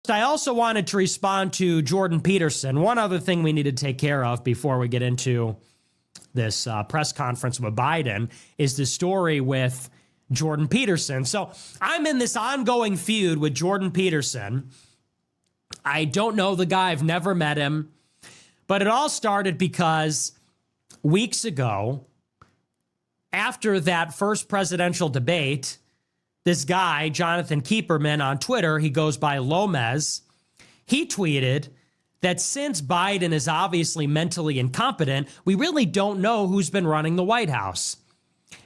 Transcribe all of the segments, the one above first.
I also wanted to respond to Jordan Peterson. One other thing we need to take care of before we get into this press conference with Biden is the story with Jordan Peterson. So I'm in this ongoing feud with Jordan Peterson. I don't know the guy. I've never met him. But it all started because weeks ago, after that first presidential debate, this guy, Jonathan Keeperman on Twitter, he goes by Lomez, he tweeted that since Biden is obviously mentally incompetent, we really don't know who's been running the White House.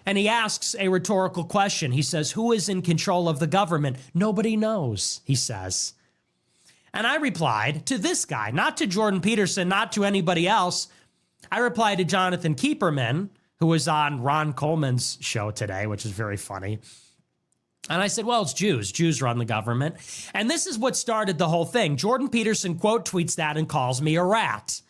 And he asks a rhetorical question. He says, who is in control of the government? Nobody knows, he says. And I replied to this guy, not to Jordan Peterson, not to anybody else. I replied to Jonathan Keeperman, who was on Ron Coleman's show today, which is very funny. And I said, well, it's Jews. Jews run the government. And this is what started the whole thing. Jordan Peterson quote tweets that and calls me a rat.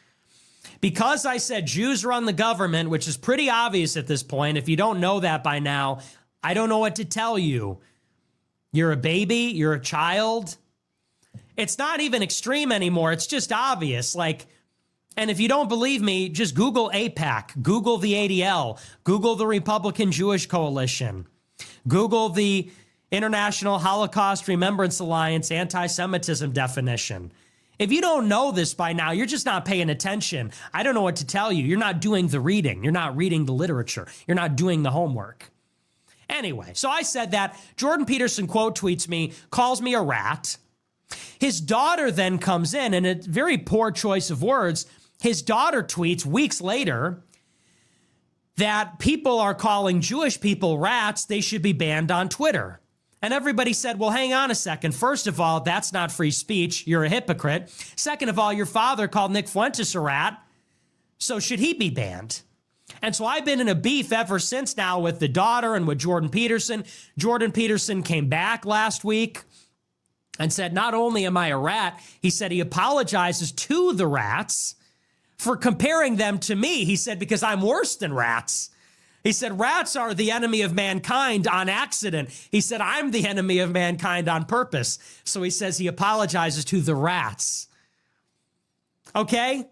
Because I said Jews run the government, which is pretty obvious at this point. If you don't know that by now, I don't know what to tell you. You're a baby. You're a child. It's not even extreme anymore. It's just obvious. And if you don't believe me, just Google AIPAC, Google the ADL, Google the Republican Jewish Coalition, Google the International Holocaust Remembrance Alliance anti-Semitism definition. If you don't know this by now, you're just not paying attention. I don't know what to tell you. You're not doing the reading. You're not reading the literature. You're not doing the homework. Anyway, so I said that. Jordan Peterson quote tweets me, calls me a rat. His daughter then comes in, and a very poor choice of words. His daughter tweets weeks later that people are calling Jewish people rats. They should be banned on Twitter. And everybody said, well, hang on a second. First of all, that's not free speech. You're a hypocrite. Second of all, your father called Nick Fuentes a rat. So should he be banned? And so I've been in a beef ever since now with the daughter and with Jordan Peterson. Jordan Peterson came back last week and said, not only am I a rat, he said he apologizes to the rats for comparing them to me. He said, because I'm worse than rats. He said, rats are the enemy of mankind on accident. He said, I'm the enemy of mankind on purpose. So he says he apologizes to the rats. Okay?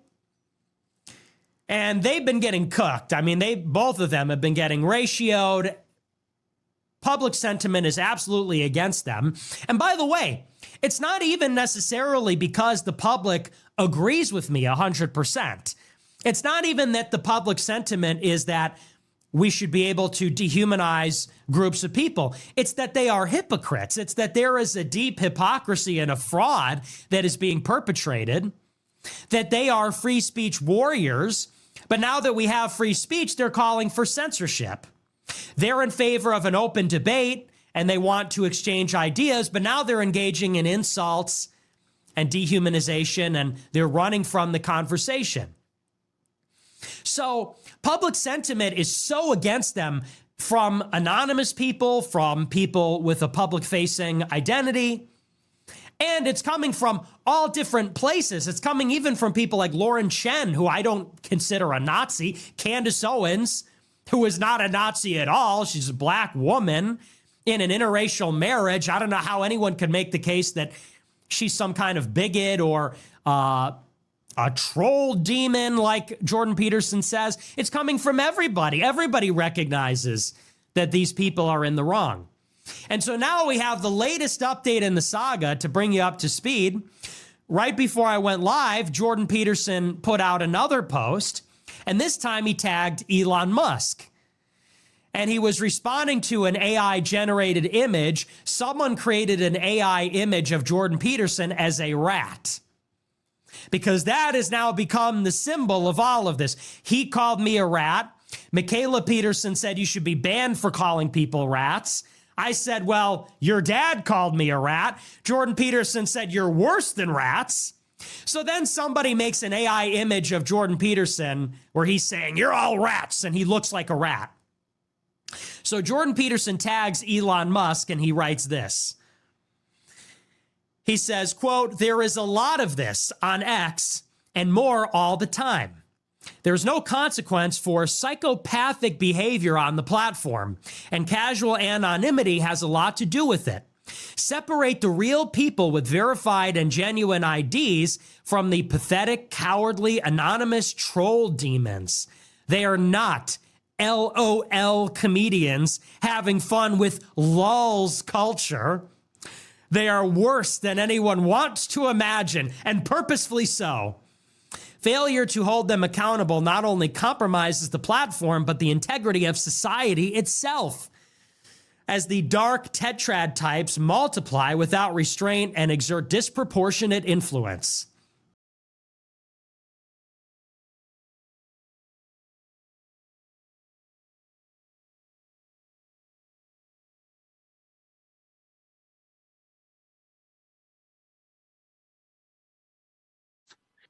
And they've been getting cooked. I mean, both of them have been getting ratioed. Public sentiment is absolutely against them. And by the way, it's not even necessarily because the public agrees with me 100%. It's not even that the public sentiment is that we should be able to dehumanize groups of people. It's that they are hypocrites. It's that there is a deep hypocrisy and a fraud that is being perpetrated, that they are free speech warriors. But now that we have free speech, they're calling for censorship. They're in favor of an open debate and they want to exchange ideas, but now they're engaging in insults and dehumanization and they're running from the conversation. So public sentiment is so against them from anonymous people, from people with a public-facing identity, and it's coming from all different places. It's coming even from people like Lauren Chen, who I don't consider a Nazi, Candace Owens, who is not a Nazi at all. She's a black woman in an interracial marriage. I don't know how anyone could make the case that she's some kind of bigot or a troll demon, like Jordan Peterson says. It's coming from everybody. Everybody recognizes that these people are in the wrong. And so now we have the latest update in the saga to bring you up to speed. Right before I went live, Jordan Peterson put out another post, and this time he tagged Elon Musk. And he was responding to an AI-generated image. Someone created an AI image of Jordan Peterson as a rat, because that has now become the symbol of all of this. He called me a rat. Michaela Peterson said you should be banned for calling people rats. I said, well, your dad called me a rat. Jordan Peterson said you're worse than rats. So then somebody makes an AI image of Jordan Peterson where he's saying, you're all rats, and he looks like a rat. So Jordan Peterson tags Elon Musk and he writes this. He says, quote, there is a lot of this on X and more all the time. There's no consequence for psychopathic behavior on the platform, and casual anonymity has a lot to do with it. Separate the real people with verified and genuine IDs from the pathetic, cowardly, anonymous troll demons. They are not LOL comedians having fun with lulz culture. They are worse than anyone wants to imagine, and purposefully so. Failure to hold them accountable not only compromises the platform, but the integrity of society itself. As the dark tetrad types multiply without restraint and exert disproportionate influence.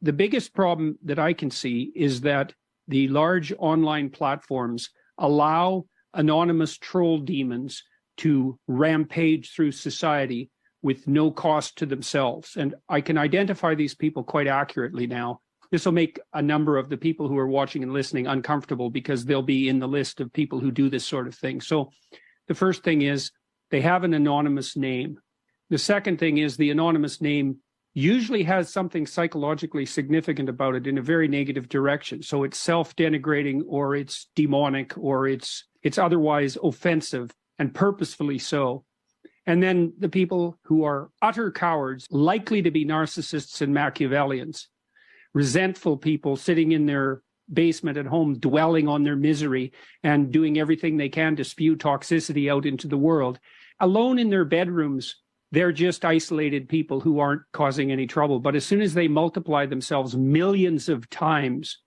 The biggest problem that I can see is that the large online platforms allow anonymous troll demons to rampage through society with no cost to themselves. And I can identify these people quite accurately now. This will make a number of the people who are watching and listening uncomfortable because they'll be in the list of people who do this sort of thing. So the first thing is they have an anonymous name. The second thing is the anonymous name usually has something psychologically significant about it in a very negative direction. So it's self-denigrating, or it's demonic, or it's otherwise offensive, and purposefully so. And then the people who are utter cowards, likely to be narcissists and Machiavellians, resentful people sitting in their basement at home, dwelling on their misery and doing everything they can to spew toxicity out into the world. Alone in their bedrooms, they're just isolated people who aren't causing any trouble. But as soon as they multiply themselves millions of times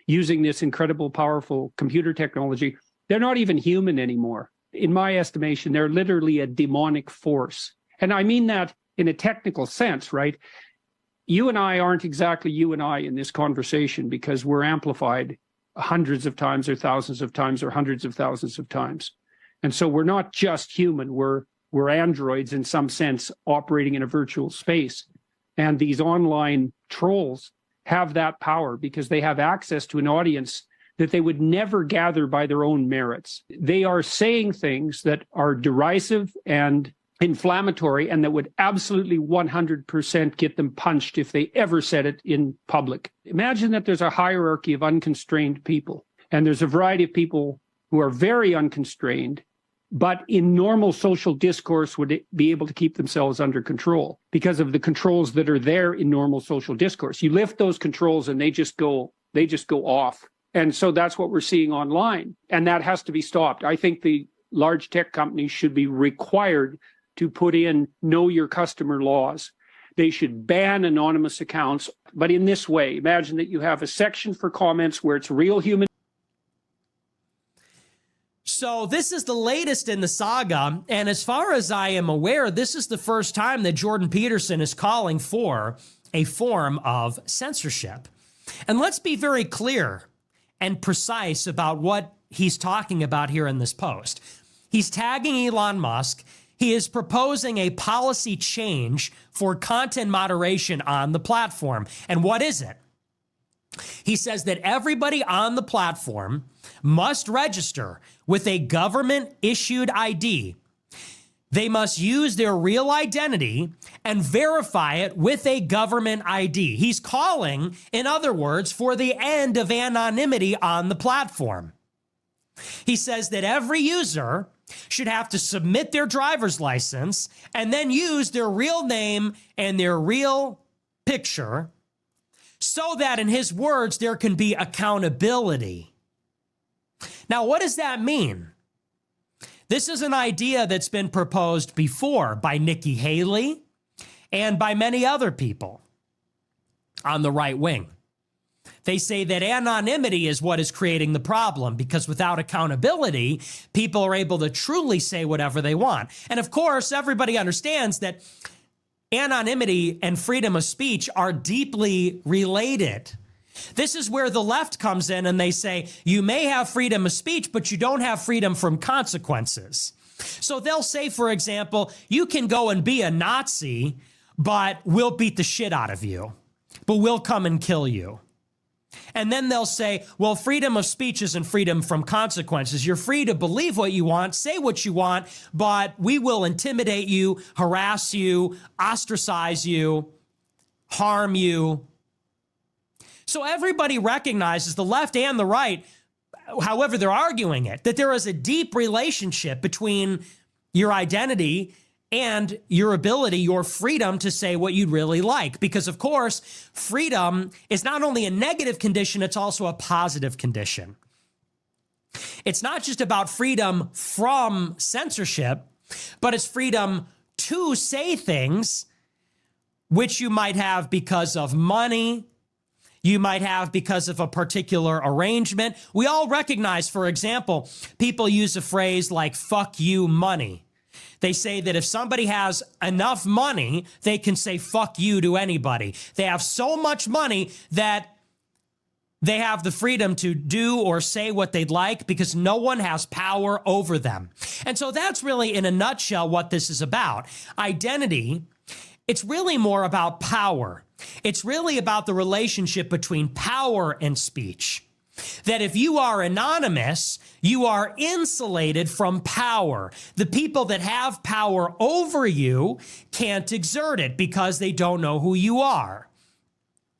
using this incredible, powerful computer technology, they're not even human anymore. In my estimation, they're literally a demonic force. And I mean that in a technical sense, right? You and I aren't exactly you and I in this conversation because we're amplified hundreds of times or thousands of times or hundreds of thousands of times. And so we're not just human, we're androids in some sense operating in a virtual space. And these online trolls have that power because they have access to an audience that they would never gather by their own merits. They are saying things that are derisive and inflammatory and that would absolutely 100% get them punched if they ever said it in public. Imagine that there's a hierarchy of unconstrained people, and there's a variety of people who are very unconstrained, but in normal social discourse would be able to keep themselves under control because of the controls that are there in normal social discourse. You lift those controls and they just go off. And so that's what we're seeing online. And that has to be stopped. I think the large tech companies should be required to put in know your customer laws. They should ban anonymous accounts, but in this way. Imagine that you have a section for comments where it's real human. So this is the latest in the saga, and as far as I am aware, this is the first time that Jordan Peterson is calling for a form of censorship. And let's be very clear and precise about what he's talking about here in this post. He's tagging Elon Musk. He is proposing a policy change for content moderation on the platform. And what is it? He says that everybody on the platform must register with a government-issued ID. They must use their real identity and verify it with a government ID. He's calling, in other words, for the end of anonymity on the platform. He says that every user should have to submit their driver's license and then use their real name and their real picture so that, in his words, there can be accountability. Now, what does that mean? This is an idea that's been proposed before by Nikki Haley and by many other people on the right wing. They say that anonymity is what is creating the problem because without accountability, people are able to truly say whatever they want. And of course, everybody understands that anonymity and freedom of speech are deeply related. This is where the left comes in and they say, you may have freedom of speech, but you don't have freedom from consequences. So they'll say, for example, you can go and be a Nazi, but we'll beat the shit out of you, but we'll come and kill you. And then they'll say, well, freedom of speech isn't freedom from consequences. You're free to believe what you want, say what you want, but we will intimidate you, harass you, ostracize you, harm you. So everybody recognizes, the left and the right, however they're arguing it, that there is a deep relationship between your identity and your ability, your freedom to say what you'd really like. Because, of course, freedom is not only a negative condition, it's also a positive condition. It's not just about freedom from censorship, but it's freedom to say things which you might have because of money, you might have because of a particular arrangement. We all recognize, for example, people use a phrase like "fuck you money." They say that if somebody has enough money, they can say "fuck you" to anybody. They have so much money that they have the freedom to do or say what they'd like because no one has power over them. And so that's really, in a nutshell, what this is about. Identity, it's really more about power. It's really about the relationship between power and speech. That if you are anonymous, you are insulated from power. The people that have power over you can't exert it because they don't know who you are.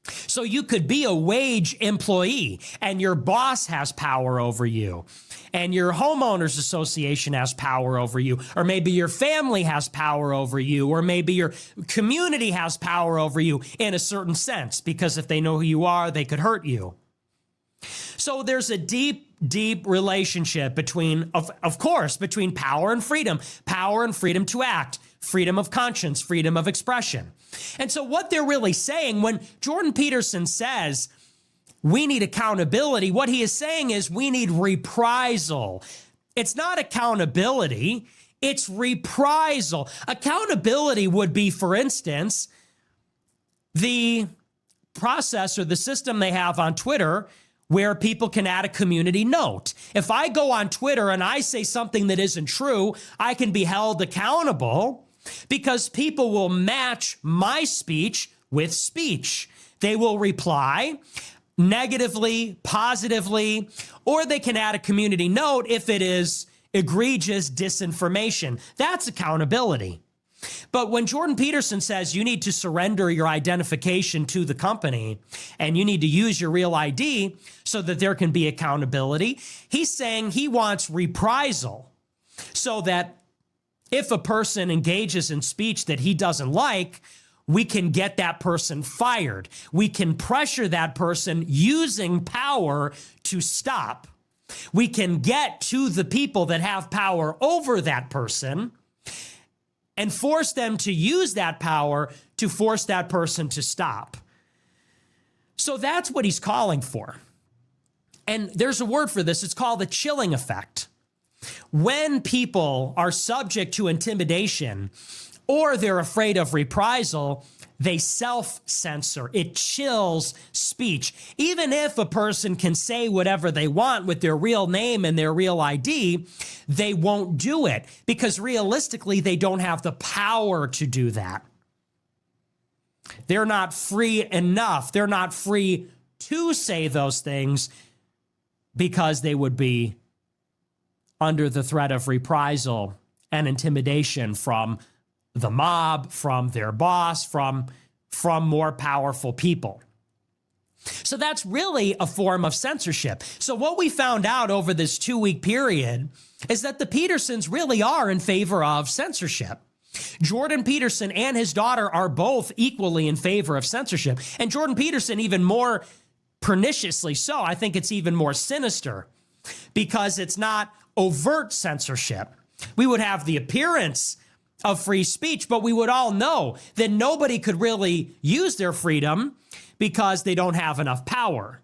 So you could be a wage employee and your boss has power over you, and your homeowners association has power over you, or maybe your family has power over you, or maybe your community has power over you in a certain sense, because if they know who you are, they could hurt you. So there's a deep, deep relationship between, of course, between power and freedom to act, freedom of conscience, freedom of expression. And so what they're really saying when Jordan Peterson says we need accountability, what he is saying is we need reprisal. It's not accountability, it's reprisal. Accountability would be, for instance, the process or the system they have on Twitter where people can add a community note. If I go on Twitter and I say something that isn't true, I can be held accountable because people will match my speech with speech. They will reply negatively, positively, or they can add a community note if it is egregious disinformation. That's accountability. But when Jordan Peterson says you need to surrender your identification to the company and you need to use your real ID so that there can be accountability, he's saying he wants reprisal so that if a person engages in speech that he doesn't like, we can get that person fired. We can pressure that person using power to stop. We can get to the people that have power over that person and force them to use that power to force that person to stop. So that's what he's calling for. And there's a word for this. It's called the chilling effect. When people are subject to intimidation or they're afraid of reprisal, they self-censor. It chills speech. Even if a person can say whatever they want with their real name and their real ID, they won't do it because realistically, they don't have the power to do that. They're not free enough. They're not free to say those things because they would be under the threat of reprisal and intimidation from the mob, from their boss, from more powerful people. So that's really a form of censorship. So what we found out over this 2-week period is that the Petersons really are in favor of censorship. Jordan Peterson and his daughter are both equally in favor of censorship. And Jordan Peterson even more perniciously so. I think it's even more sinister because it's not overt censorship. We would have the appearance of free speech, but we would all know that nobody could really use their freedom because they don't have enough power.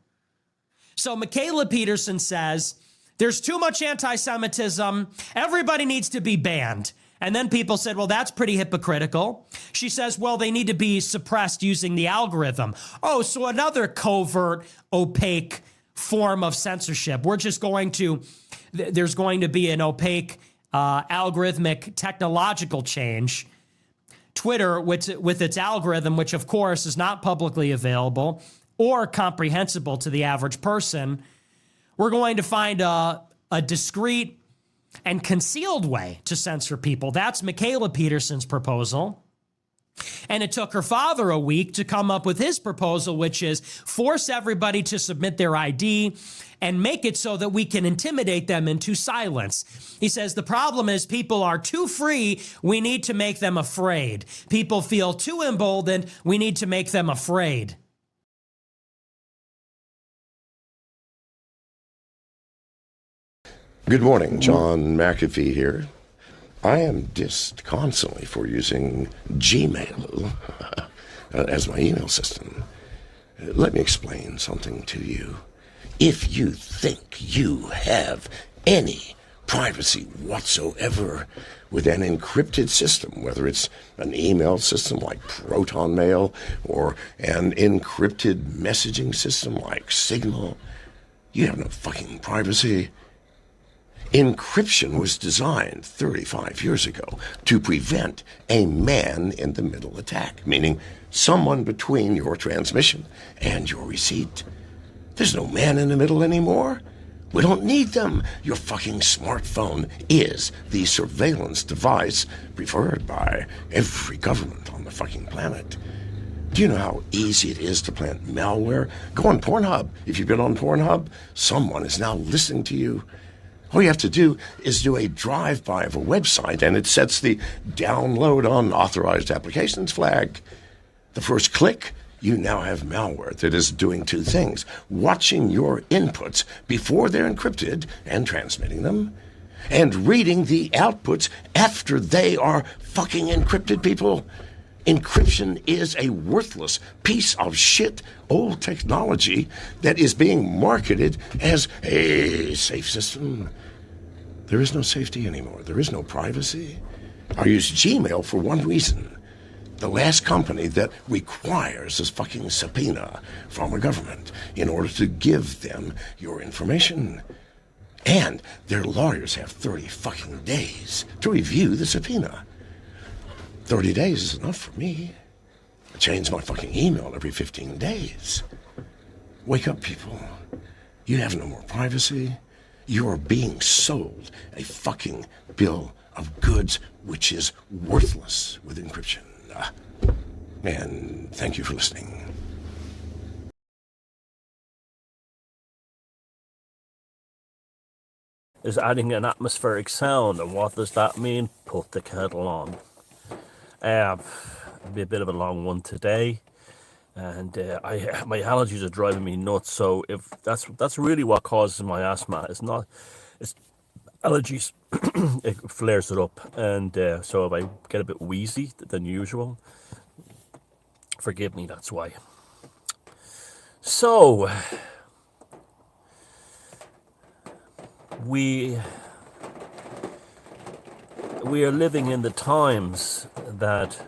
So Michaela Peterson says, there's too much anti-Semitism. Everybody needs to be banned. And then people said, well, that's pretty hypocritical. She says, well, they need to be suppressed using the algorithm. Oh, so another covert, opaque form of censorship. There's going to be an opaque algorithmic technological change. Twitter, with its algorithm, which of course is not publicly available, or comprehensible to the average person, we're going to find a discreet and concealed way to censor people. That's Michaela Peterson's proposal. And it took her father a week to come up with his proposal, which is force everybody to submit their ID and make it so that we can intimidate them into silence. He says the problem is people are too free. We need to make them afraid. People feel too emboldened. We need to make them afraid. Good morning, John McAfee here. I am disconsolately for using Gmail as my email system. Let me explain something to you. If you think you have any privacy whatsoever with an encrypted system, whether it's an email system like Proton Mail or an encrypted messaging system like Signal, you have no fucking privacy. Encryption was designed 35 years ago to prevent a man-in-the-middle attack, meaning someone between your transmission and your receipt. There's no man in the middle anymore. We don't need them. Your fucking smartphone is the surveillance device preferred by every government on the fucking planet. Do you know how easy it is to plant malware? Go on Pornhub. If you've been on Pornhub, someone is now listening to you. All you have to do is do a drive-by of a website, and it sets the download unauthorized applications flag. The first click, you now have malware that is doing two things: watching your inputs before they're encrypted and transmitting them, and reading the outputs after they are fucking encrypted, people. Encryption is a worthless piece of shit old technology that is being marketed as a safe system. There is no safety anymore. There is no privacy. I use Gmail for one reason. The last company that requires this fucking subpoena from a government in order to give them your information. And their lawyers have 30 fucking days to review the subpoena. 30 days is enough for me. I change my fucking email every 15 days. Wake up, people. You have no more privacy. You're being sold a fucking bill of goods which is worthless with encryption. And thank you for listening. Is adding an atmospheric sound, and what does that mean? Put the kettle on. It'll be a bit of a long one today, and my allergies are driving me nuts. So if that's really what causes my asthma, it's allergies. It flares it up, and so if I get a bit wheezy than usual, forgive me. That's why. So we are living in the times that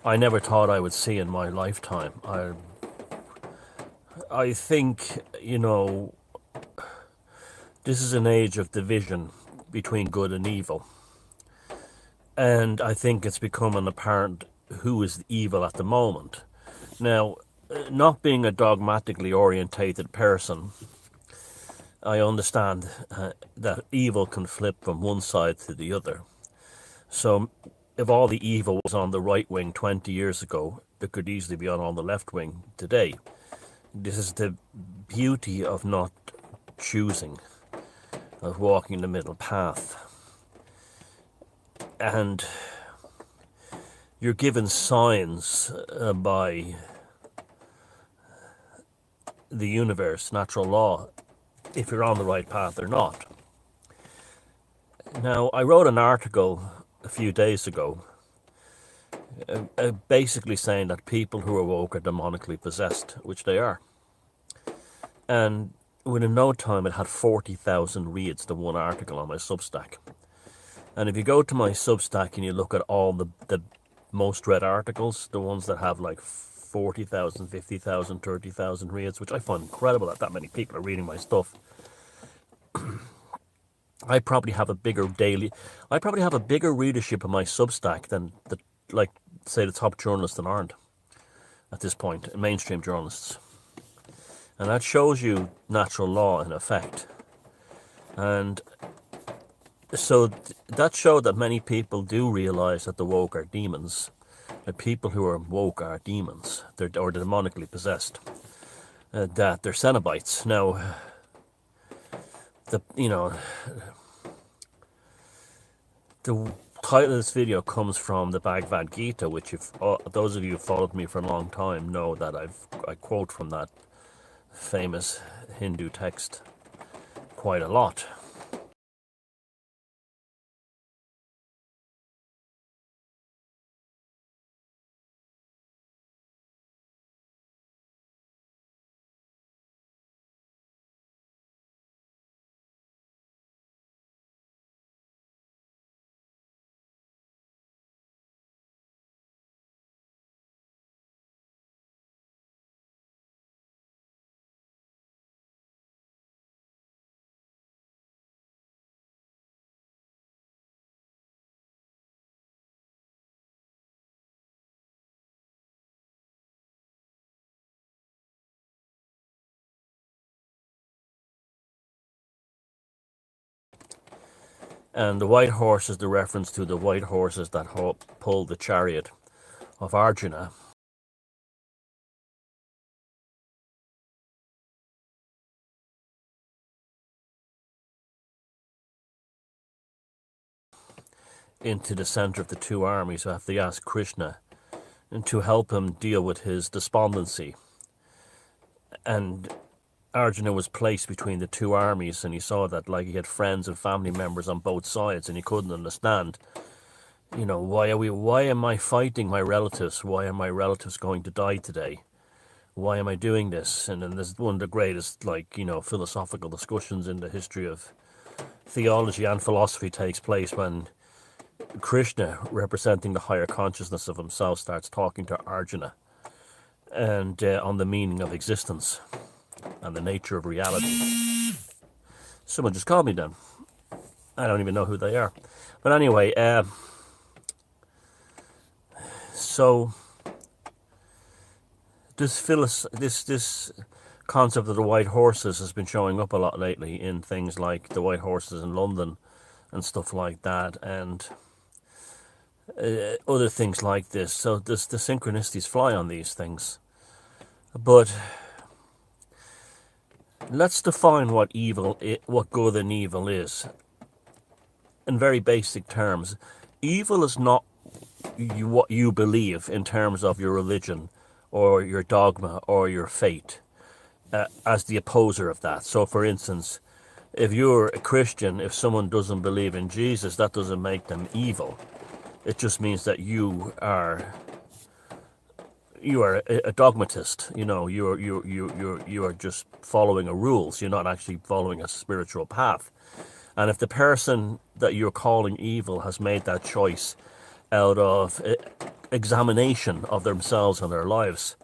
I never thought I would see in my lifetime. I think, this is an age of division between good and evil. And I think it's becoming apparent who is evil at the moment. Now, not being a dogmatically orientated person, I understand that evil can flip from one side to the other. So if all the evil was on the right wing 20 years ago, it could easily be on the left wing today. This is the beauty of not choosing, of walking the middle path. And you're given signs by the universe, natural law, if you're on the right path or not. Now, I wrote an article a few days ago basically saying that people who are woke are demonically possessed, which they are. And within no time it had 40,000 reads, the one article on my Substack. And if you go to my Substack and you look at all the most read articles, the ones that have like 40,000, 50,000, 30,000 reads, which I find incredible that many people are reading my stuff. I probably have a bigger readership of my Substack than the top journalists in Ireland at this point, mainstream journalists. And that shows you natural law in effect. And so that showed that many people do realize that the woke are demons. That people who are woke are demons, or demonically possessed. That they're Cenobites. Now, the title of this video comes from the Bhagavad Gita, which if those of you who followed me for a long time know that I quote from that famous Hindu text quite a lot. And the white horse is the reference to the white horses that pulled the chariot of Arjuna. Into the center of the two armies. So have to ask Krishna and to help him deal with his despondency. And Arjuna was placed between the two armies, and he saw that like he had friends and family members on both sides, and he couldn't understand, why am I fighting my relatives? Why are my relatives going to die today? Why am I doing this? And then there's one of the greatest, philosophical discussions in the history of theology and philosophy takes place when Krishna, representing the higher consciousness of himself, starts talking to Arjuna and on the meaning of existence and the nature of reality. Someone just called me then. I don't even know who they are. But anyway, so this concept of the white horses has been showing up a lot lately in things like the white horses in London and stuff like that, and other things like this. So the synchronicities fly on these things. But let's define what good and evil is in very basic terms. Evil is not what you believe in terms of your religion or your dogma or your faith as the opposer of that. So for instance, if you're a Christian, if someone doesn't believe in Jesus, that doesn't make them evil. It just means that you are a dogmatist. You are just following rules. You're not actually following a spiritual path. And if the person that you're calling evil has made that choice out of examination of themselves and their lives,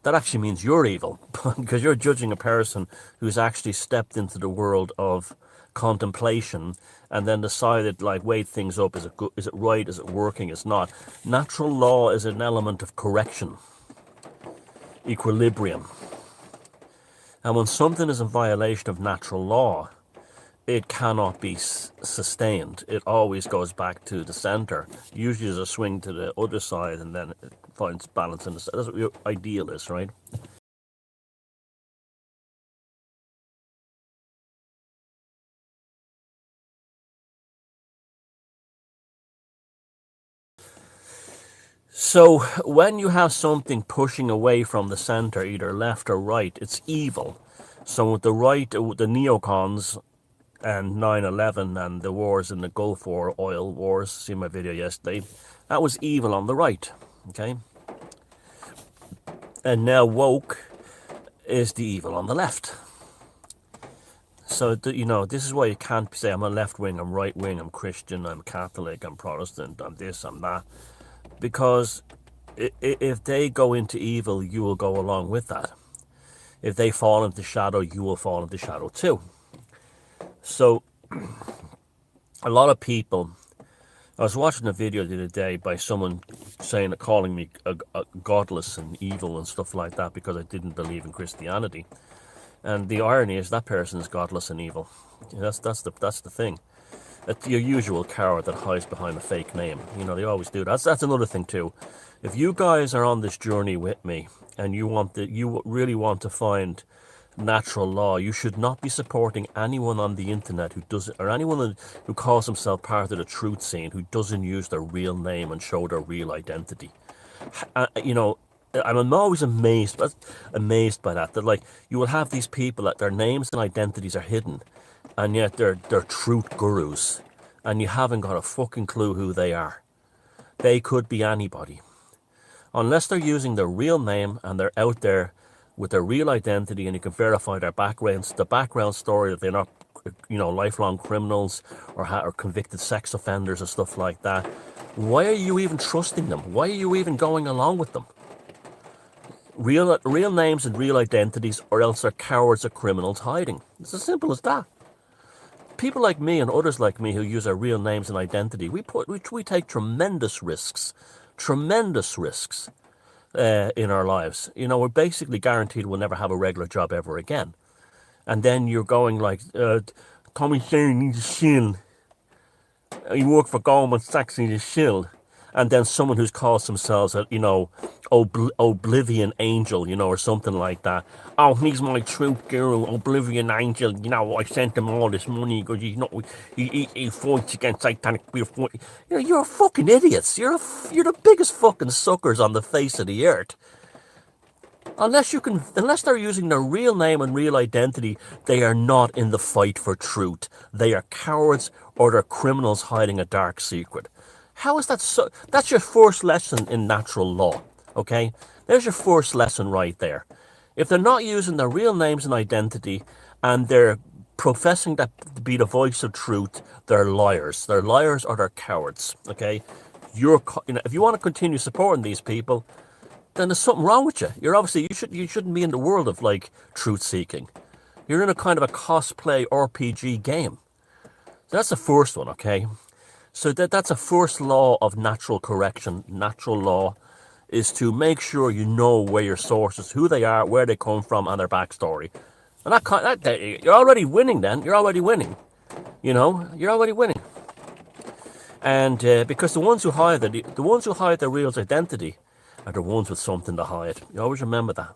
that actually means you're evil, because you're judging a person who's actually stepped into the world of contemplation and then decided, weighed things up. Is it good? Is it right? Is it working? It's not. Natural law is an element of correction, equilibrium. And when something is in violation of natural law, it cannot be sustained. It always goes back to the center. Usually there's a swing to the other side, and then it finds balance in the center. That's what your ideal is, right? So when you have something pushing away from the center, either left or right, it's evil. So with the right, the neocons and 9/11 and the wars in the Gulf War, oil wars, see my video yesterday, that was evil on the right, okay? And now woke is the evil on the left. So, this is why you can't say I'm a left wing, I'm right wing, I'm Christian, I'm Catholic, I'm Protestant, I'm this, I'm that. Because if they go into evil, you will go along with that. If they fall into shadow, you will fall into shadow too. So, a lot of people, I was watching a video the other day by someone calling me a godless and evil and stuff like that because I didn't believe in Christianity. And the irony is that person is godless and evil. That's the thing. It's your usual coward that hides behind a fake name. You know, they always do. That's another thing too. If you guys are on this journey with me and you really want to find natural law, you should not be supporting anyone on the internet who doesn't, or anyone who calls himself part of the truth scene, who doesn't use their real name and show their real identity. You know, I'm always amazed by that. That like you will have these people that their names and identities are hidden, and yet they're truth gurus, and you haven't got a fucking clue who they are. They could be anybody, unless they're using their real name and they're out there with their real identity, and you can verify their backgrounds, the background story that they're not, you know, lifelong criminals or convicted sex offenders or stuff like that. Why are you even trusting them? Why are you even going along with them? Real names and real identities, or else they're cowards or criminals hiding. It's as simple as that. People like me and others like me who use our real names and identity, we take tremendous risks in our lives. You know, we're basically guaranteed we'll never have a regular job ever again. And then you're going like, Tommy Shane needs a shield. You work for Goldman Sachs and he's a shield. And then someone who calls themselves, you know, Oblivion Angel, you know, or something like that. Oh, he's my truth guru, Oblivion Angel. You know, I sent him all this money because he fights against satanic. You know, you're fucking idiots. You're the biggest fucking suckers on the face of the earth. Unless they're using their real name and real identity, they are not in the fight for truth. They are cowards or they're criminals hiding a dark secret. How is that so? That's your first lesson in natural law, okay? There's your first lesson right there. If they're not using their real names and identity, and they're professing that to be the voice of truth, they're liars. They're liars or they're cowards, okay? If you want to continue supporting these people, then there's something wrong with you. You shouldn't be in the world of like truth seeking. You're in a kind of a cosplay RPG game. So that's the first one, okay? So that's a first law of natural correction. Natural law is to make sure you know where your sources, who they are, where they come from, and their backstory. And you're already winning. Then you're already winning. You know, you're already winning. And because the ones who hide their real identity are the ones with something to hide. You always remember that.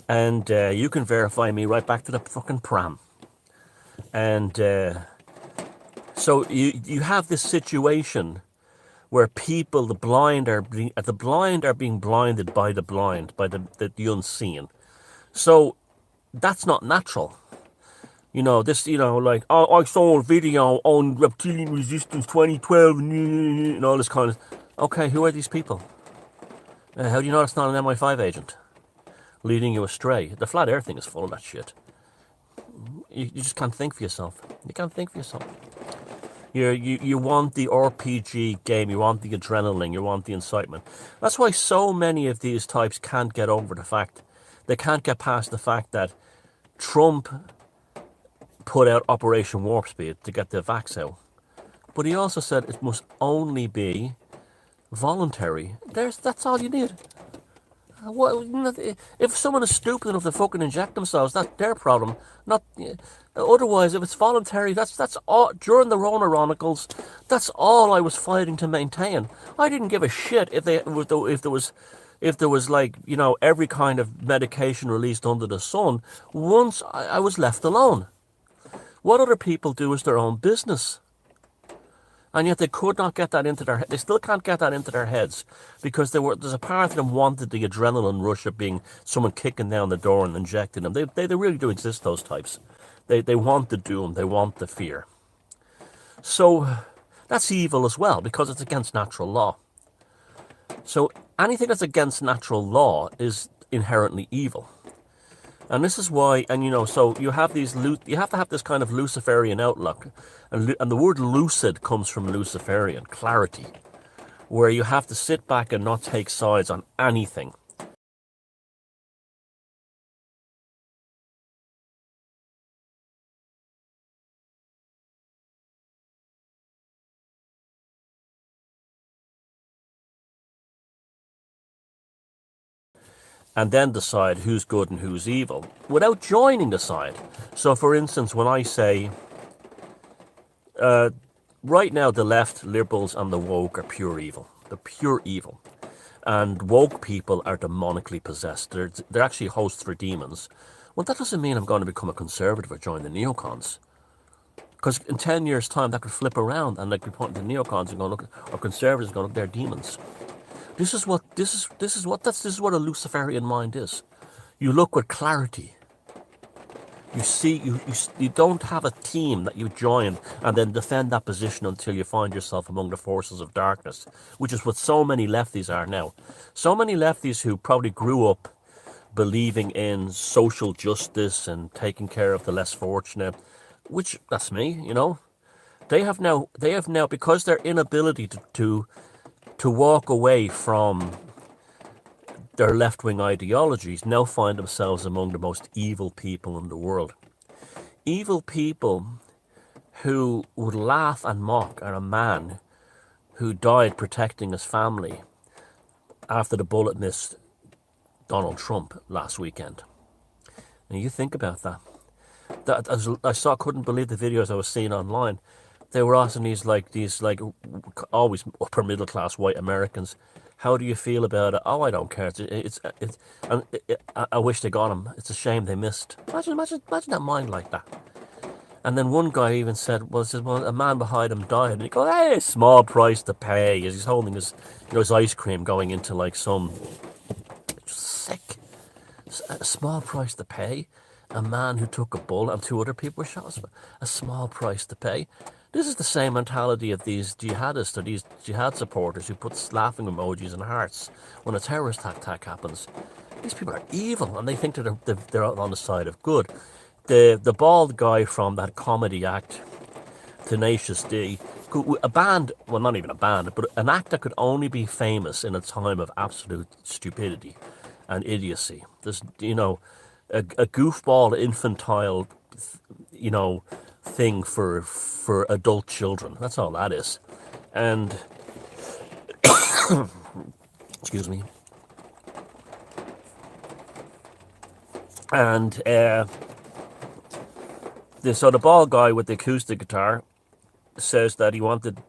And you can verify me right back to the fucking pram. And so you have this situation where people, the blind are being blinded by the blind, by the unseen. So that's not natural. You know, this, you know, like, oh, I saw a video on reptilian resistance 2012 and all this kind of... Okay, who are these people? How do you know it's not an MI5 agent leading you astray? The flat earth thing is full of that shit. You just can't think for yourself. You can't think for yourself. You want the RPG game, you want the adrenaline, you want the incitement. That's why so many of these types can't get over the fact, they can't get past the fact that Trump put out Operation Warp Speed to get the vax out. But he also said it must only be voluntary. That's all you need. If someone is stupid enough to fucking inject themselves, that's their problem. Not otherwise. If it's voluntary, that's all. During the Rona Chronicles, that's all I was fighting to maintain. I didn't give a shit if there was like, you know, every kind of medication released under the sun. Once I was left alone. What other people do is their own business. And yet they could not get that into their heads. They still can't get that into their heads because there's a part of them wanted the adrenaline rush of being someone kicking down the door and injecting them. They really do exist, those types. They want the doom. They want the fear. So that's evil as well because it's against natural law. So anything that's against natural law is inherently evil. And this is why, and you know, so you have you have to have this kind of Luciferian outlook. And the word lucid comes from Luciferian, clarity, where you have to sit back and not take sides on anything. and then decide who's good and who's evil without joining the side. So, for instance, when I say, right now the left, liberals, and the woke are pure evil. They're pure evil. And woke people are demonically possessed. They're actually hosts for demons. Well, that doesn't mean I'm going to become a conservative or join the neocons. Because in 10 years' time, that could flip around and like be pointing to neocons and going, look, or conservatives going, look, they're demons. This is what a Luciferian mind is. You look with clarity. You see, you don't have a team that you join and then defend that position until you find yourself among the forces of darkness, which is what so many lefties are now. So many lefties who probably grew up believing in social justice and taking care of the less fortunate, which that's me, you know. They have now, because their inability to walk away from their left-wing ideologies, now find themselves among the most evil people in the world. Evil people who would laugh and mock at a man who died protecting his family after the bullet missed Donald Trump last weekend. And you think about that. Couldn't believe the videos I was seeing online. They were asking these always upper middle class white Americans, how do you feel about it? Oh, I don't care. I wish they got him. It's a shame they missed. Imagine that mind like that. And then one guy even said, well, a man behind him died. And he goes, hey, small price to pay. As he's holding his ice cream going into like some, just sick. A small price to pay. A man who took a bullet and 2 other people were shot. A small price to pay. This is the same mentality of these jihadists or these jihad supporters who put laughing emojis and hearts when a terrorist attack happens. These people are evil and they think that they're on the side of good. The bald guy from that comedy act, Tenacious D, a band, well, not even a band, but an act that could only be famous in a time of absolute stupidity and idiocy. There's, a goofball, infantile, thing for adult children. That's all that is. And excuse me. And so the bald guy with the acoustic guitar says that he wanted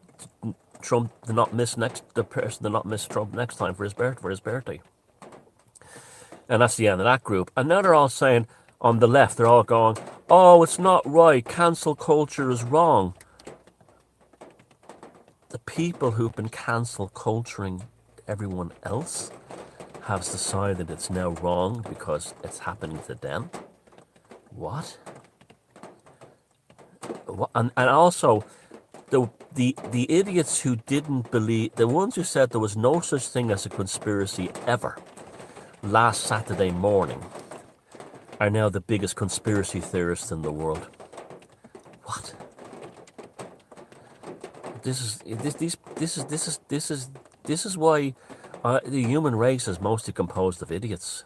Trump to not miss Trump next time for his birthday. And that's the end of that group. And now they're all saying, on the left, they're all going, oh, it's not right. Cancel culture is wrong. The people who've been cancel culturing everyone else have decided it's now wrong because it's happening to them. What? And also, the idiots who didn't believe, the ones who said there was no such thing as a conspiracy ever last Saturday morning, are now the biggest conspiracy theorists in the world. What? This is why the human race is mostly composed of idiots.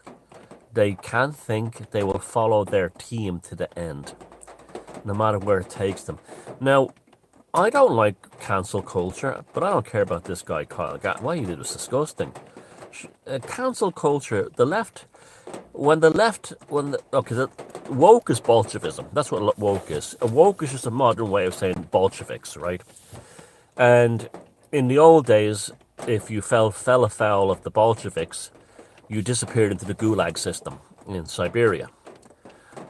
They can't think. They will follow their team to the end, no matter where it takes them. Now, I don't like cancel culture, but I don't care about this guy Kyle Gatt. What he did was disgusting. Cancel culture, the left. Woke is Bolshevism. That's what woke is. A woke is just a modern way of saying Bolsheviks, right? And in the old days, if you fell afoul of the Bolsheviks, you disappeared into the Gulag system in Siberia.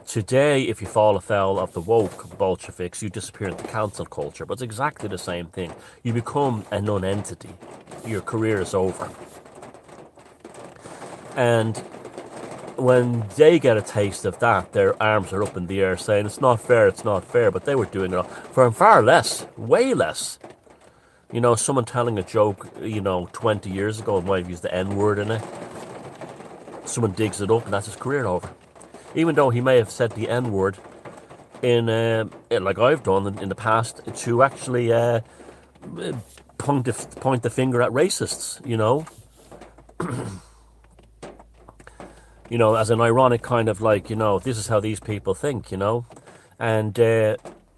Today, if you fall afoul of the woke Bolsheviks, you disappear into cancel culture. But it's exactly the same thing. You become a non-entity. Your career is over. And when they get a taste of that, their arms are up in the air saying, it's not fair, but they were doing it for far less, way less. Someone telling a joke, 20 years ago and might have used the N-word in it. Someone digs it up and that's his career over. Even though he may have said the N-word in, like I've done in the past, to actually point the finger at racists, as an ironic kind of this is how these people think, and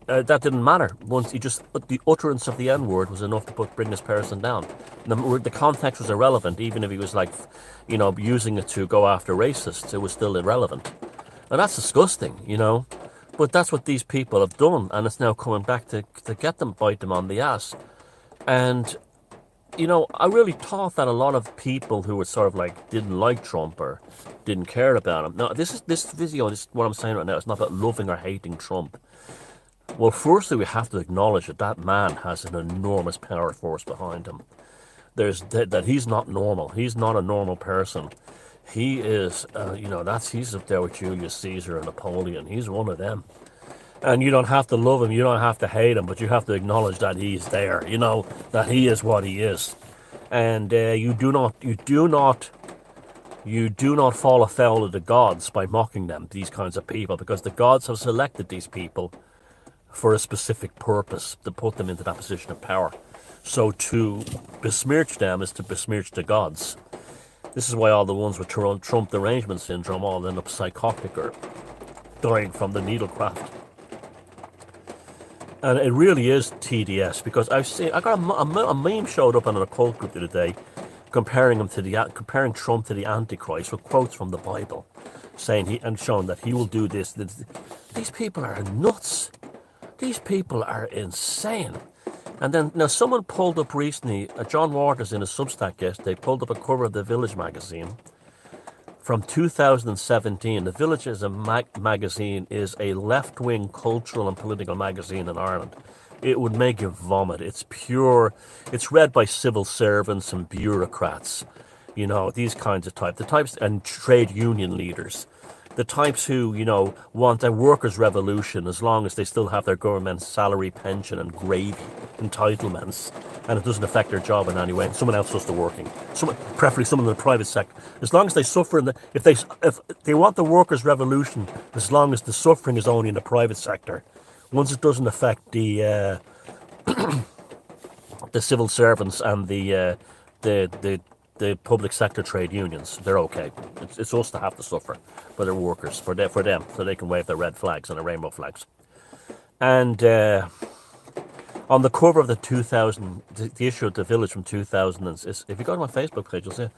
that didn't matter. Once he just, the utterance of the N-word was enough to bring this person down. The context was irrelevant, even if he was like, using it to go after racists, it was still irrelevant. And that's disgusting, But that's what these people have done, and it's now coming back to bite them on the ass. And, I really thought that a lot of people who were sort of like, didn't like Trump or didn't care about him. Now, this video, what I'm saying right now, it's not about loving or hating Trump. Well, firstly, we have to acknowledge that man has an enormous power force behind him. That he's not normal. He's not a normal person. He is, he's up there with Julius Caesar and Napoleon. He's one of them. And you don't have to love him, you don't have to hate him, but you have to acknowledge that he's there, that he is what he is. And you do not fall afoul of the gods by mocking them, these kinds of people, because the gods have selected these people for a specific purpose, to put them into that position of power. So to besmirch them is to besmirch the gods. This is why all the ones with Trump derangement syndrome all end up psychotic or dying from the needlecraft. And it really is TDS, because I got a meme showed up on an occult group the other day, comparing Trump to the Antichrist with quotes from the Bible, saying and showing that he will do this. These people are nuts. These people are insane. And then now someone pulled up recently, John Waters in a Substack yesterday pulled up a cover of the Village magazine from 2017. The Village is a magazine is a left-wing cultural and political magazine in Ireland. It would make you vomit. It's pure. It's read by civil servants and bureaucrats. These kinds of the types, and trade union leaders. The types who, want a workers' revolution as long as they still have their government salary, pension and gravy entitlements, and it doesn't affect their job in any way. Someone else does the working. Preferably someone in the private sector. As long as they suffer if they want the workers' revolution, as long as the suffering is only in the private sector, once it doesn't affect the the civil servants and the public sector trade unions, they're okay. It's us to have to suffer for their workers, for them, so they can wave their red flags and their rainbow flags. And on the cover of the issue of the Village from 2000, if you go to my Facebook page, you'll see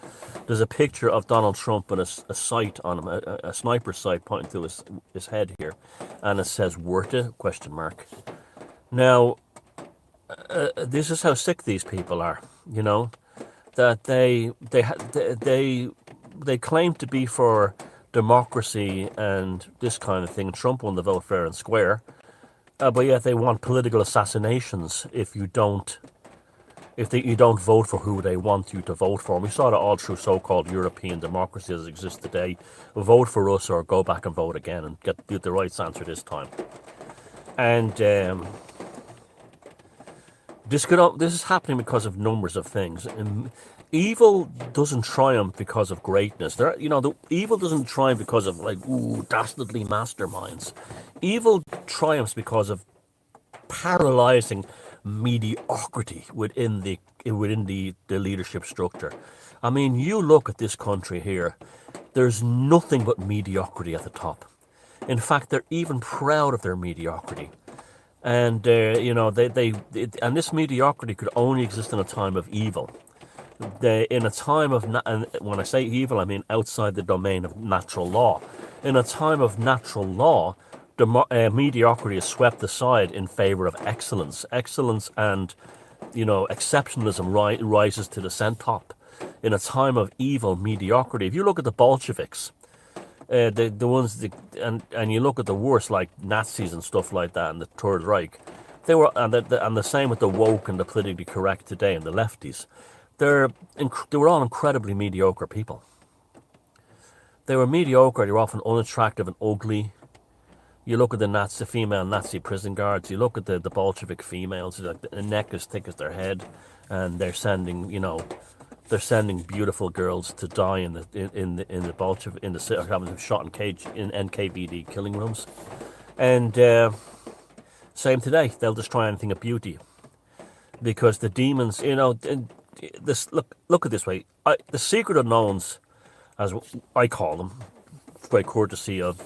there's a picture of Donald Trump and a sight on him, a sniper sight pointing to his head here, and it says "Wurte?" ? Now, this is how sick these people are, that they claim to be for democracy and this kind of thing. Trump won the vote fair and square, but yet they want political assassinations if you don't vote for who they want you to vote for. And we saw that all through so-called European democracy as it exists today. Vote for us or go back and vote again and get the right answer this time. And this is happening because of numbers of things. Evil doesn't triumph because of greatness. The evil doesn't triumph because of dastardly masterminds. Evil triumphs because of paralyzing mediocrity within the leadership structure. I mean, you look at this country here. There's nothing but mediocrity at the top. In fact, they're even proud of their mediocrity. And and this mediocrity could only exist in a time of evil. In a time of, and when I say evil, I mean outside the domain of natural law. In a time of natural law, mediocrity is swept aside in favor of excellence. Excellence and, exceptionalism rises to the centop. In a time of evil, mediocrity. If you look at the Bolsheviks, the ones and you look at the worst, like Nazis and stuff like that, and the Third Reich, they were, and the same with the woke and the politically correct today and the lefties. They were all incredibly mediocre people. They were mediocre. They were often unattractive and ugly. You look at the female Nazi prison guards. You look at the Bolshevik females. Like the neck as thick as their head, and they're sending beautiful girls to die in the Bolshevik having them shot in NKVD killing rooms. And same today. They'll destroy anything of beauty because the demons, look at this way. The secret unknowns, as I call them, by courtesy of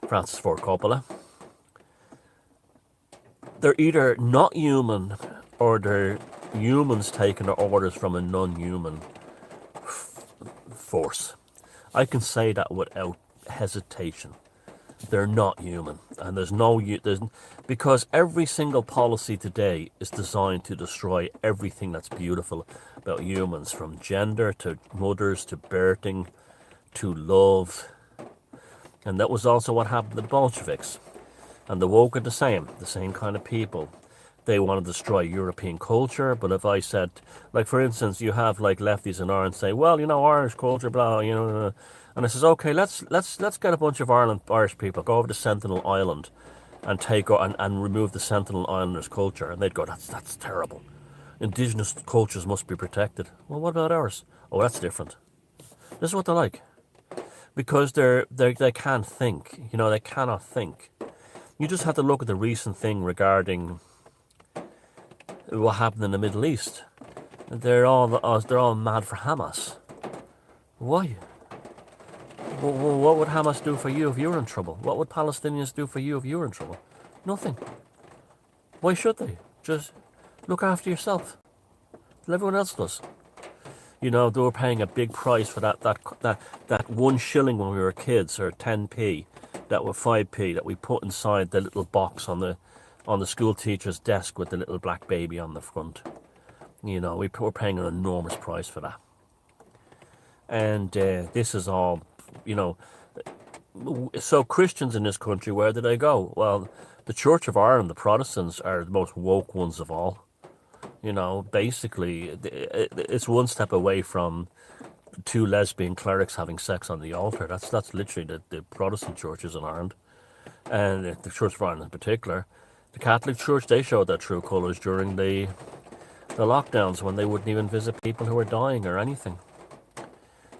Francis Ford Coppola, they're either not human or they're humans taking their orders from a non-human force. I can say that without hesitation. They're not human, and because every single policy today is designed to destroy everything that's beautiful about humans, from gender to mothers to birthing to love. And that was also what happened to the Bolsheviks. And the woke are the same kind of people. They want to destroy European culture, but if I said, like for instance, you have like lefties in Ireland say, well, Irish culture, blah, and I says, okay, let's get a bunch of Irish people, go over to Sentinel Island and and remove the Sentinel Islanders' culture, and they'd go, that's terrible. Indigenous cultures must be protected. Well, what about ours? Oh, that's different. This is what they're like, because they can't think. They cannot think. You just have to look at the recent thing regarding what happened in the Middle East. They're all mad for Hamas. Why? What would Hamas do for you if you were in trouble? What would Palestinians do for you if you were in trouble? Nothing. Why should they? Just look after yourself. Everyone else does. They were paying a big price for that 1 shilling when we were kids, or 10p, that were 5p, that we put inside the little box on the school teacher's desk with the little black baby on the front. We were paying an enormous price for that. And this is all, so Christians in this country, where do they go? Well, the Church of Ireland, the Protestants, are the most woke ones of all. Basically, it's one step away from 2 lesbian clerics having sex on the altar. That's literally the Protestant churches in Ireland, and the Church of Ireland in particular. The Catholic Church, they showed their true colours during the lockdowns, when they wouldn't even visit people who were dying or anything.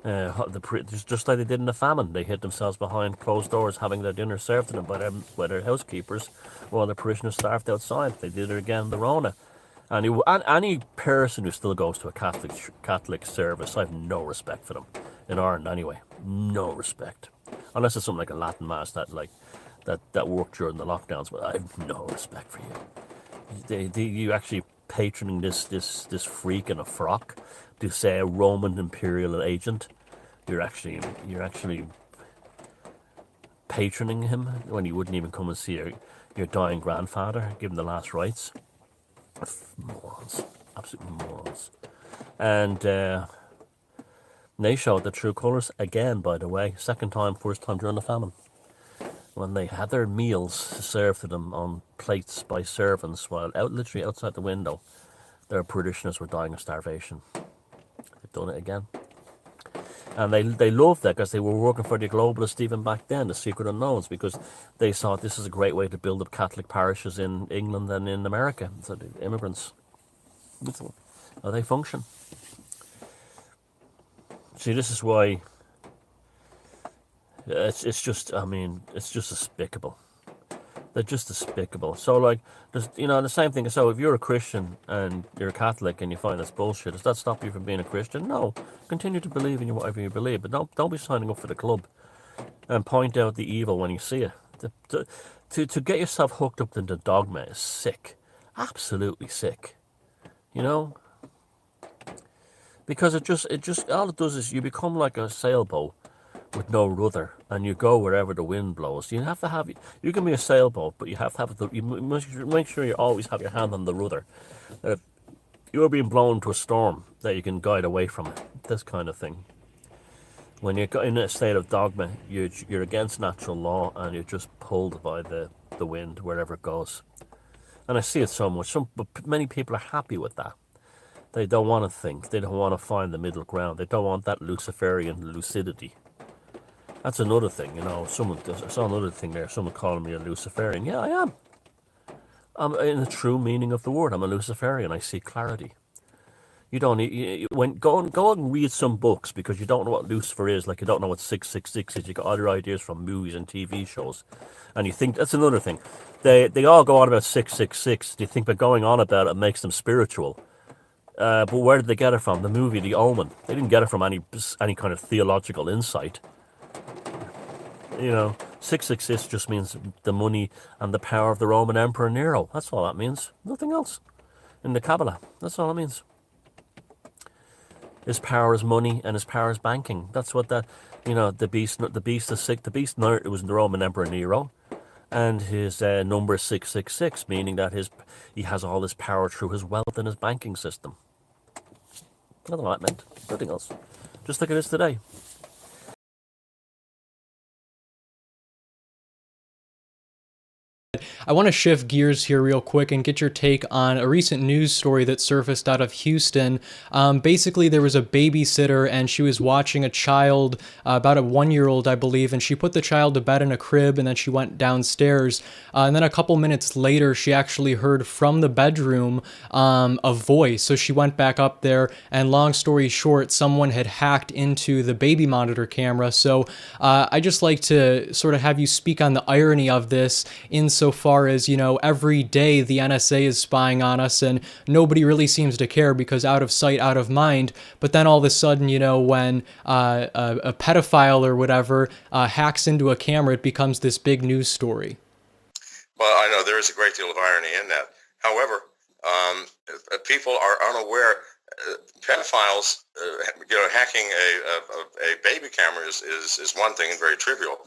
Just like they did in the famine, they hid themselves behind closed doors, having their dinner served to them by their housekeepers, while their parishioners starved outside. They did it again in the Rona. Any person who still goes to a Catholic service, I have no respect for them. In Ireland, anyway, no respect. Unless it's something like a Latin mass that worked during the lockdowns, but I have no respect for you. You actually patroning this freak in a frock to say a Roman imperial agent. You're actually patroning him when you wouldn't even come and see your dying grandfather, give him the last rites. Morons, absolute morons. And they showed the true colours again, by the way, second time, first time during the famine, when they had their meals served to them on plates by servants, while literally outside the window, their parishioners were dying of starvation. They've done it again. And they loved that, because they were working for the globalists even back then, the secret unknowns, because they saw this is a great way to build up Catholic parishes in England and in America. So the immigrants, that's how they function. See, this is why it's just despicable. They're just despicable. So, like, there's, the same thing. So, if you're a Christian and you're a Catholic and you find that's bullshit, does that stop you from being a Christian? No. Continue to believe in whatever you believe, but don't be signing up for the club and point out the evil when you see it. To get yourself hooked up into dogma is sick. Absolutely sick. Because it just all it does is you become like a sailboat with no rudder, and you go wherever the wind blows. You can be a sailboat, but you have to have you must make sure you always have your hand on the rudder. If you're being blown to a storm, that you can guide away from it. This kind of thing. When you're in a state of dogma, you're against natural law, and you're just pulled by the wind wherever it goes. And I see it so much. But many people are happy with that. They don't want to think. They don't want to find the middle ground. They don't want that Luciferian lucidity. That's another thing, I saw another thing there, someone calling me a Luciferian. Yeah, I am. I'm in the true meaning of the word. I'm a Luciferian. I see clarity. You don't need, go and read some books, because you don't know what Lucifer is, like you don't know what 666 is. You got other ideas from movies and TV shows. And you think, that's another thing. They all go on about 666. You think by going on about it makes them spiritual. But where did they get it from? The movie, The Omen. They didn't get it from any kind of theological insight. 666 just means the money and the power of the Roman Emperor Nero. That's all that means. Nothing else. In the Kabbalah, that's all it means. His power is money and his power is banking. That's what that, the beast is sick. The beast it was the Roman Emperor Nero, and his number is 666, meaning that he has all this power through his wealth and his banking system. That's all that meant. Nothing else. Just like it is today. I want to shift gears here real quick and get your take on a recent news story that surfaced out of Houston. Basically, there was a babysitter and she was watching a child, about a 1-year-old, I believe, and she put the child to bed in a crib and then she went downstairs. And then a couple minutes later, she actually heard from the bedroom a voice. So she went back up there, and long story short, someone had hacked into the baby monitor camera. So I just like to sort of have you speak on the irony of this insofar as, every day the NSA is spying on us and nobody really seems to care because out of sight, out of mind. But then all of a sudden, when a pedophile or whatever hacks into a camera, it becomes this big news story. Well, I know there is a great deal of irony in that. However, people are unaware. Pedophiles, hacking a baby camera is one thing and very trivial,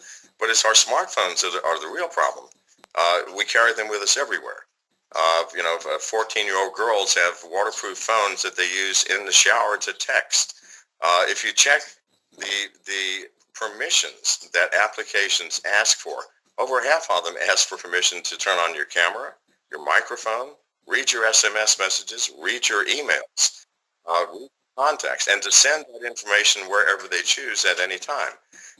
but it's our smartphones that are the real problem. We carry them with us everywhere. 14-year-old girls have waterproof phones that they use in the shower to text. If you check the permissions that applications ask for, over half of them ask for permission to turn on your camera, your microphone, read your SMS messages, read your emails, read contacts, and to send that information wherever they choose at any time.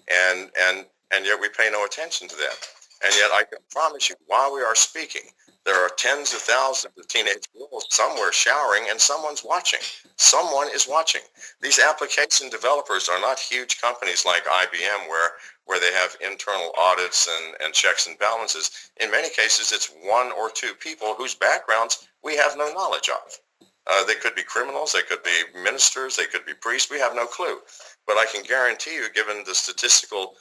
And yet we pay no attention to that. And yet I can promise you, while we are speaking, there are tens of thousands of teenage girls somewhere showering and someone's watching. Someone is watching. These application developers are not huge companies like IBM where they have internal audits and checks and balances. In many cases, it's one or two people whose backgrounds we have no knowledge of. They could be criminals, they could be ministers, they could be priests. We have no clue. But I can guarantee you, given the statistical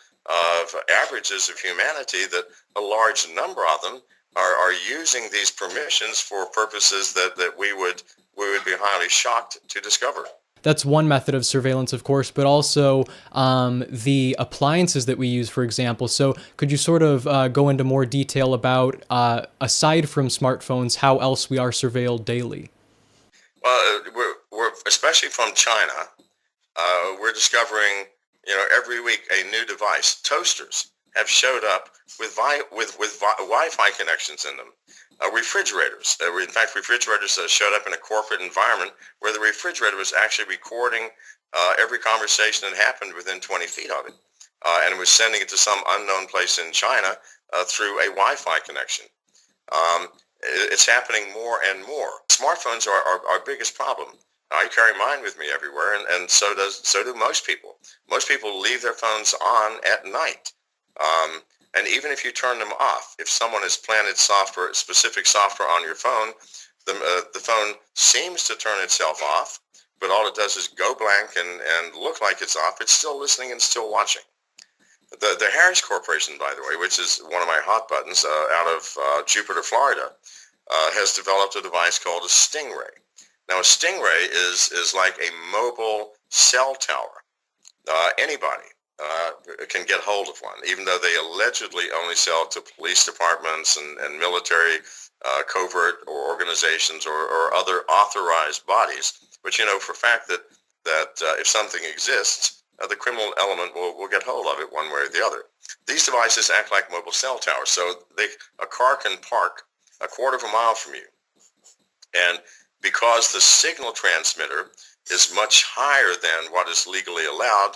averages of humanity, that a large number of them are using these permissions for purposes that we would be highly shocked to discover. That's one method of surveillance, of course, but also the appliances that we use, for example. So could you sort of go into more detail about, aside from smartphones, how else we are surveilled daily? Well, we're especially from China, we're discovering every week a new device. Toasters have showed up with Wi-Fi connections in them. Refrigerators. In fact, refrigerators showed up in a corporate environment where the refrigerator was actually recording every conversation that happened within 20 feet of it. And it was sending it to some unknown place in China through a Wi-Fi connection. It's happening more and more. Smartphones are our biggest problem. I carry mine with me everywhere, and so do most people. Most people leave their phones on at night. And even if you turn them off, if someone has planted specific software on your phone, the phone seems to turn itself off, but all it does is go blank and look like it's off. It's still listening and still watching. The Harris Corporation, by the way, which is one of my hot buttons out of Jupiter, Florida, has developed a device called a Stingray. Now, a Stingray is like a mobile cell tower. Anybody can get hold of one, even though they allegedly only sell to police departments and military covert or organizations or other authorized bodies. But for a fact that if something exists, the criminal element will get hold of it one way or the other. These devices act like mobile cell towers, so a car can park a quarter of a mile from you. And because the signal transmitter is much higher than what is legally allowed,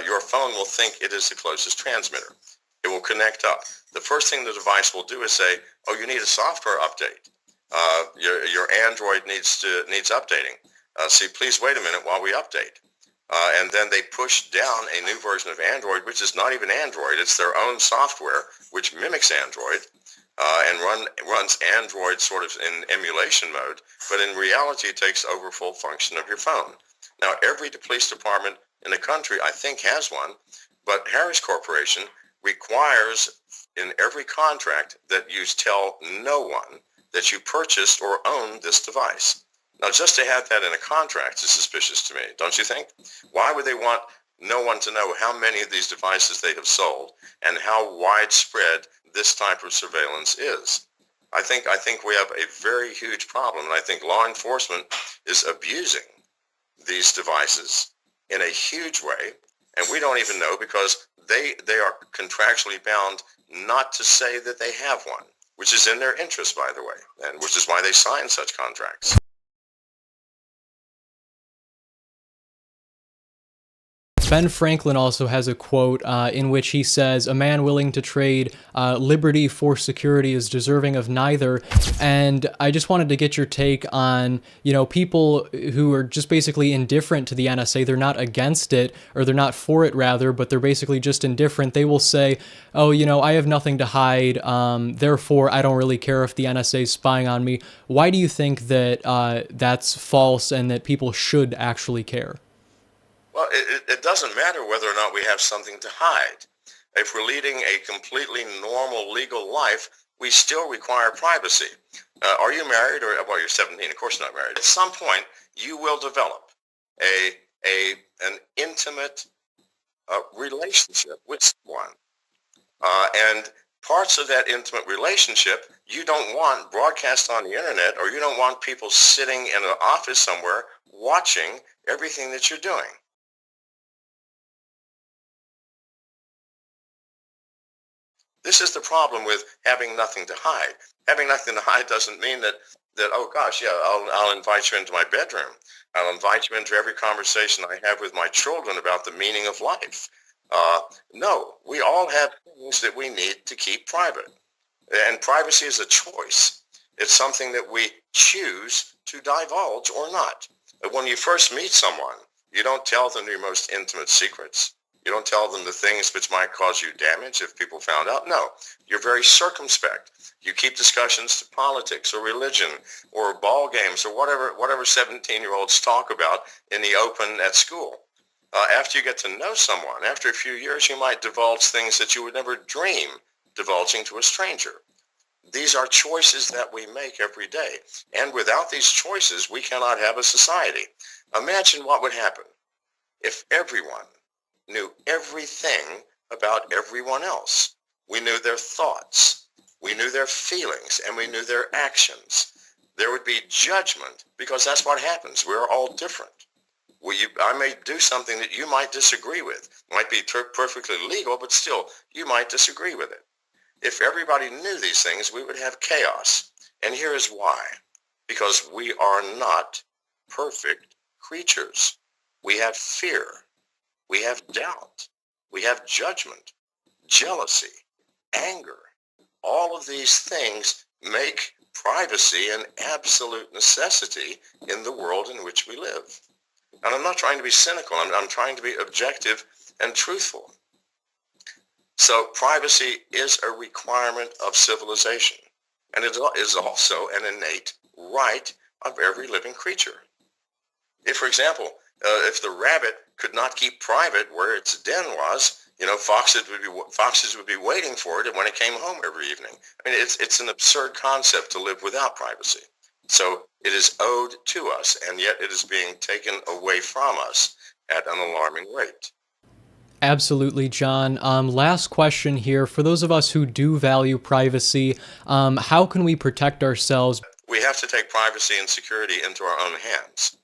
your phone will think it is the closest transmitter. It will connect up. The first thing the device will do is say, "Oh, you need a software update. Your Android needs updating. See, please wait a minute while we update." And then they push down a new version of Android, which is not even Android. It's their own software, which mimics Android, and runs Android sort of in emulation mode. But in reality, it takes over full function of your phone. Now, every police department in the country, I think, has one. But Harris Corporation, requires in every contract that you tell no one that you purchased or own this device. Now, just to have that in a contract is suspicious to me, don't you think? Why would they want no one to know how many of these devices they have sold and how widespread this type of surveillance is? I think we have a very huge problem, and I think law enforcement is abusing these devices in a huge way, and we don't even know because they are contractually bound not to say that they have one, which is in their interest, by the way, and which is why they sign such contracts. Ben Franklin also has a quote in which he says, "A man willing to trade liberty for security is deserving of neither." And I just wanted to get your take on, people who are just basically indifferent to the NSA. They're not against it, or they're not for it rather, but they're basically just indifferent. They will say, "Oh, I have nothing to hide, therefore I don't really care if the NSA is spying on me." Why do you think that that's false and that people should actually care? Well, it doesn't matter whether or not we have something to hide. If we're leading a completely normal legal life, we still require privacy. Are you married? Well, you're 17, of course not married. At some point, you will develop an intimate relationship with someone. And parts of that intimate relationship you don't want broadcast on the internet, or you don't want people sitting in an office somewhere watching everything that you're doing. This is the problem with having nothing to hide. Having nothing to hide doesn't mean that oh gosh, yeah, I'll invite you into my bedroom. I'll invite you into every conversation I have with my children about the meaning of life. No, we all have things that we need to keep private. And privacy is a choice. It's something that we choose to divulge or not. When you first meet someone, you don't tell them your most intimate secrets. You don't tell them the things which might cause you damage if people found out. No, you're very circumspect. You keep discussions to politics or religion or ball games or whatever 17-year-olds talk about in the open at school. After you get to know someone, after a few years, you might divulge things that you would never dream divulging to a stranger. These are choices that we make every day. And without these choices, we cannot have a society. Imagine what would happen if everyone knew everything about everyone else. We knew their thoughts, we knew their feelings, and we knew their actions. There would be judgment because that's what happens. We're all different. I may do something that you might disagree with. It might be perfectly legal, but still, you might disagree with it. If everybody knew these things, we would have chaos. And here is why. Because we are not perfect creatures. We have fear. We have doubt. We have judgment, jealousy, anger. All of these things make privacy an absolute necessity in the world in which we live. And I'm not trying to be cynical. I'm trying to be objective and truthful. So privacy is a requirement of civilization. And it is also an innate right of every living creature. If, for example, if the rabbit could not keep private where its den was, foxes would be waiting for it when it came home every evening. I mean, it's an absurd concept to live without privacy. So it is owed to us, and yet it is being taken away from us at an alarming rate. Absolutely, John. Last question here. For those of us who do value privacy, how can we protect ourselves? We have to take privacy and security into our own hands.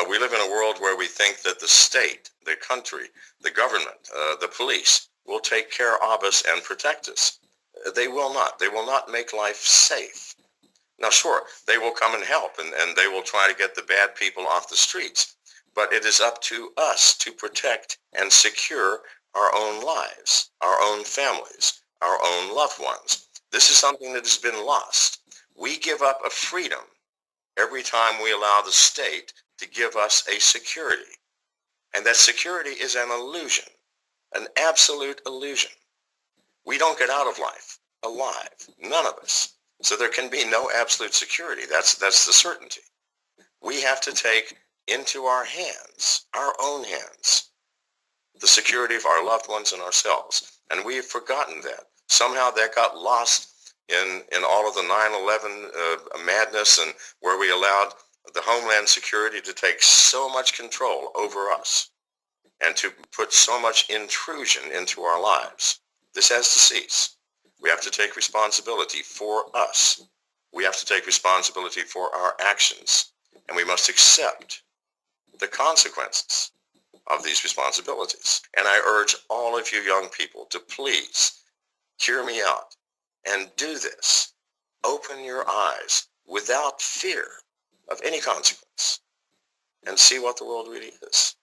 We live in a world where we think that the state, the country, the government, the police will take care of us and protect us. They will not. They will not make life safe. Now, sure, they will come and help, and they will try to get the bad people off the streets. But it is up to us to protect and secure our own lives, our own families, our own loved ones. This is something that has been lost. We give up a freedom every time we allow the state to give us a security. And that security is an illusion, an absolute illusion. We don't get out of life alive, none of us. So there can be no absolute security. That's the certainty. We have to take into our hands, our own hands, the security of our loved ones and ourselves. And we have forgotten that. Somehow that got lost in all of the 9/11 madness, and where we allowed the Homeland Security to take so much control over us and to put so much intrusion into our lives. This has to cease. We have to take responsibility for us. We have to take responsibility for our actions, and we must accept the consequences of these responsibilities. And I urge all of you young people to please hear me out and do this. Open your eyes without fear of any consequence and see what the world really is.